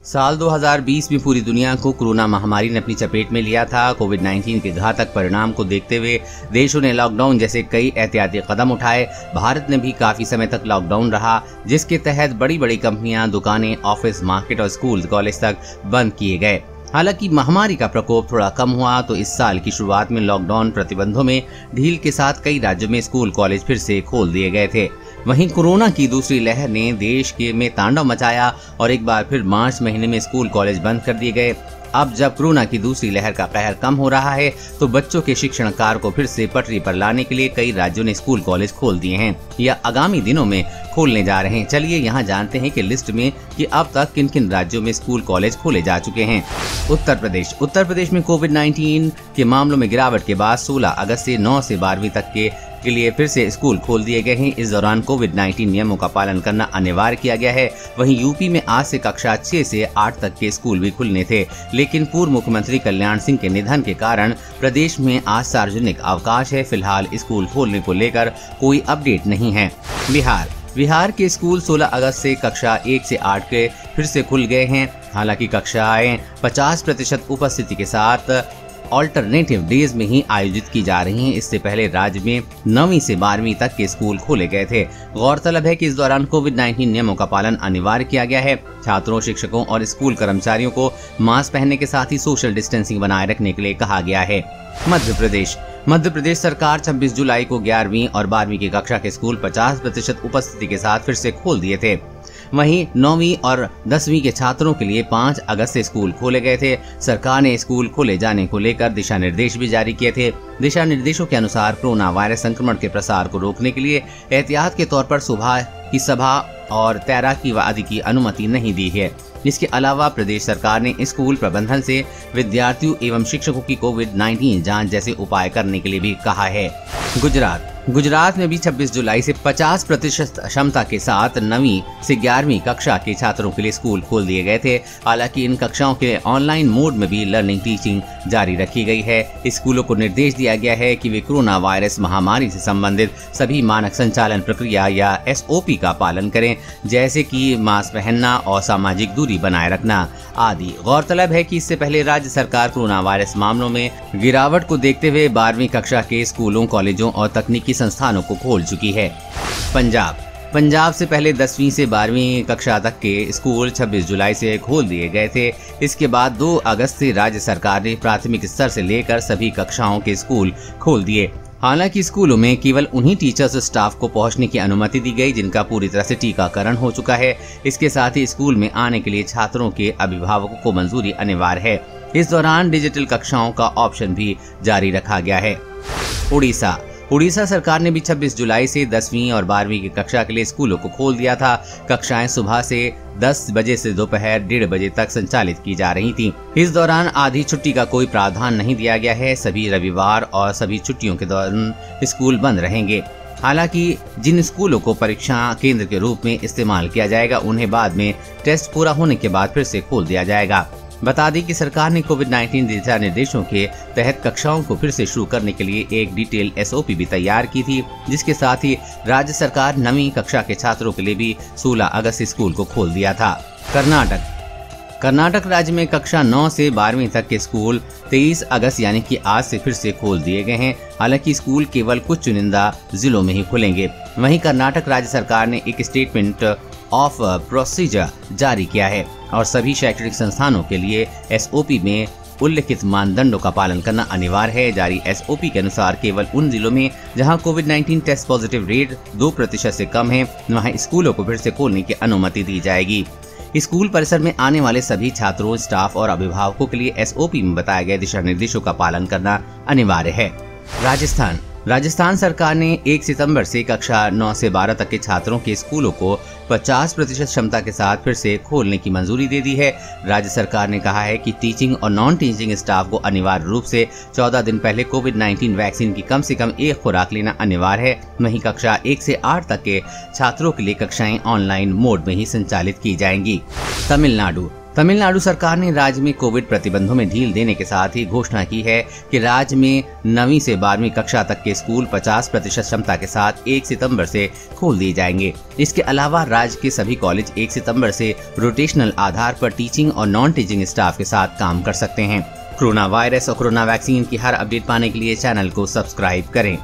साल 2020 में पूरी दुनिया को कोरोना महामारी ने अपनी चपेट में लिया था। कोविड-19 के घातक परिणाम को देखते हुए देशों ने लॉकडाउन जैसे कई एहतियाती कदम उठाए। भारत में भी काफी समय तक लॉकडाउन रहा, जिसके तहत बड़ी बड़ी कंपनियां, दुकानें, ऑफिस, मार्केट और स्कूल, कॉलेज तक बंद किए गए। हालांकि महामारी का प्रकोप थोड़ा कम हुआ तो इस साल की शुरुआत में लॉकडाउन प्रतिबंधों में ढील के साथ कई राज्यों में स्कूल कॉलेज फिर से खोल दिए गए थे। वहीं कोरोना की दूसरी लहर ने देश में तांडव मचाया और एक बार फिर मार्च महीने में स्कूल कॉलेज बंद कर दिए गए। अब जब कोरोना की दूसरी लहर का कहर कम हो रहा है तो बच्चों के शिक्षण कार्य को फिर से पटरी पर लाने के लिए कई राज्यों ने स्कूल कॉलेज खोल दिए हैं या आगामी दिनों में खोलने जा रहे हैं। चलिए यहाँ जानते हैं कि लिस्ट में कि अब तक किन किन राज्यों में स्कूल कॉलेज खोले जा चुके हैं। उत्तर प्रदेश में कोविड-19 के मामलों में गिरावट के बाद 16 अगस्त से 9 से 12वीं तक के लिए फिर से स्कूल खोल दिए गए हैं। इस दौरान कोविड-19 नियमों का पालन करना अनिवार्य किया गया है। वहीं यूपी में आज से कक्षा 6 से 8 तक के स्कूल भी खुलने थे, लेकिन पूर्व मुख्यमंत्री कल्याण सिंह के निधन के कारण प्रदेश में आज सार्वजनिक अवकाश है। फिलहाल स्कूल खोलने को लेकर कोई अपडेट नहीं है। बिहार के स्कूल 16 अगस्त से कक्षा 1 से 8 के फिर से खुल गए हैं। हालांकि कक्षाएं 50% उपस्थिति के साथ ऑल्टरनेटिव डेज में ही आयोजित की जा रही हैं। इससे पहले राज्य में 9वीं से 12वीं तक के स्कूल खोले गए थे। गौरतलब है कि इस दौरान कोविड-19 नियमों का पालन अनिवार्य किया गया है। छात्रों, शिक्षकों और स्कूल कर्मचारियों को मास्क पहनने के साथ ही सोशल डिस्टेंसिंग बनाए रखने के लिए कहा गया है। मध्य प्रदेश सरकार 26 जुलाई को 11वीं और 12वीं की कक्षा के स्कूल 50% उपस्थिति के साथ फिर से खोल दिए थे। वहीं 9वीं और 10वीं के छात्रों के लिए 5 अगस्त से स्कूल खोले गए थे। सरकार ने स्कूल खोले जाने को लेकर दिशा निर्देश भी जारी किए थे। दिशा निर्देशों के अनुसार कोरोना वायरस संक्रमण के प्रसार को रोकने के लिए एहतियात के तौर पर सुबह की सभा और तैराकी आदि की अनुमति नहीं दी है। इसके अलावा प्रदेश सरकार ने स्कूल प्रबंधन से विद्यार्थियों एवं शिक्षकों की कोविड-19 जांच जैसे उपाय करने के लिए भी कहा है। गुजरात में भी 26 जुलाई से 50% क्षमता के साथ 9वीं से 11वीं कक्षा के छात्रों के लिए स्कूल खोल दिए गए थे। हालांकि इन कक्षाओं के ऑनलाइन मोड में भी लर्निंग टीचिंग जारी रखी गई है। स्कूलों को निर्देश दिया गया है कि वे कोरोना वायरस महामारी से संबंधित सभी मानक संचालन प्रक्रिया या SOP का पालन करें, जैसे कि मास्क पहनना और सामाजिक दूरी बनाए रखना आदि। गौरतलब है कि इससे पहले राज्य सरकार कोरोना वायरस मामलों में गिरावट को देखते हुए 12वीं कक्षा के स्कूलों, कॉलेजों और तकनीकी संस्थानों को खोल चुकी है। पंजाब से पहले 10वीं से 12वीं कक्षा तक के स्कूल 26 जुलाई से खोल दिए गए थे। इसके बाद 2 अगस्त से राज्य सरकार ने प्राथमिक स्तर से लेकर सभी कक्षाओं के स्कूल खोल दिए। हालांकि स्कूलों में केवल उन्हीं टीचर्स और स्टाफ को पहुंचने की अनुमति दी गई जिनका पूरी तरह से टीकाकरण हो चुका है। इसके साथ ही स्कूल में आने के लिए छात्रों के अभिभावकों को मंजूरी अनिवार्य है। इस दौरान डिजिटल कक्षाओं का ऑप्शन भी जारी रखा गया है। उड़ीसा सरकार ने भी 26 जुलाई से 10वीं और 12वीं की कक्षा के लिए स्कूलों को खोल दिया था। कक्षाएं सुबह से 10 बजे से दोपहर 1:30 बजे तक संचालित की जा रही थीं। इस दौरान आधी छुट्टी का कोई प्रावधान नहीं दिया गया है। सभी रविवार और सभी छुट्टियों के दौरान स्कूल बंद रहेंगे। हालांकि जिन स्कूलों को परीक्षा केंद्र के रूप में इस्तेमाल किया जाएगा उन्हें बाद में टेस्ट पूरा होने के बाद फिर से खोल दिया जाएगा। बता दें कि सरकार ने कोविड-19 दिशा निर्देशों के तहत कक्षाओं को फिर से शुरू करने के लिए एक डिटेल SOP भी तैयार की थी, जिसके साथ ही राज्य सरकार 9वीं कक्षा के छात्रों के लिए भी 16 अगस्त से स्कूल को खोल दिया था। कर्नाटक राज्य में कक्षा 9 से 12वीं तक के स्कूल 23 अगस्त यानी कि आज से फिर से खोल दिए गए हैं। हालांकि स्कूल केवल कुछ चुनिंदा जिलों में ही खुलेंगे। वहीं कर्नाटक राज्य सरकार ने एक स्टेटमेंट ऑफ प्रोसीजर जारी किया है और सभी शैक्षणिक संस्थानों के लिए SOP में उल्लिखित मानदंडों का पालन करना अनिवार्य है। जारी SOP के अनुसार केवल उन जिलों में जहां कोविड-19 टेस्ट पॉजिटिव रेट 2% से कम है वहां स्कूलों को फिर से खोलने की अनुमति दी जाएगी। स्कूल परिसर में आने वाले सभी छात्रों, स्टाफ और अभिभावकों के लिए SOP में बताए गए दिशा निर्देशों का पालन करना अनिवार्य है। राजस्थान सरकार ने 1 सितंबर से कक्षा 9 से 12 तक के छात्रों के स्कूलों को 50% क्षमता के साथ फिर से खोलने की मंजूरी दे दी है। राज्य सरकार ने कहा है कि टीचिंग और नॉन टीचिंग स्टाफ को अनिवार्य रूप से 14 दिन पहले कोविड-19 वैक्सीन की कम से कम 1 खुराक लेना अनिवार्य है। वहीं कक्षा 1 से 8 तक के छात्रों के लिए कक्षाएं ऑनलाइन मोड में ही संचालित की जाएंगी। तमिलनाडु सरकार ने राज्य में कोविड प्रतिबंधों में ढील देने के साथ ही घोषणा की है कि राज्य में 9वीं से 12वीं कक्षा तक के स्कूल 50% क्षमता के साथ 1 सितंबर से खोल दिए जाएंगे। इसके अलावा राज्य के सभी कॉलेज 1 सितंबर से रोटेशनल आधार पर टीचिंग और नॉन टीचिंग स्टाफ के साथ काम कर सकते हैं। कोरोना वायरस और कोरोना वैक्सीन की हर अपडेट पाने के लिए चैनल को सब्सक्राइब करें।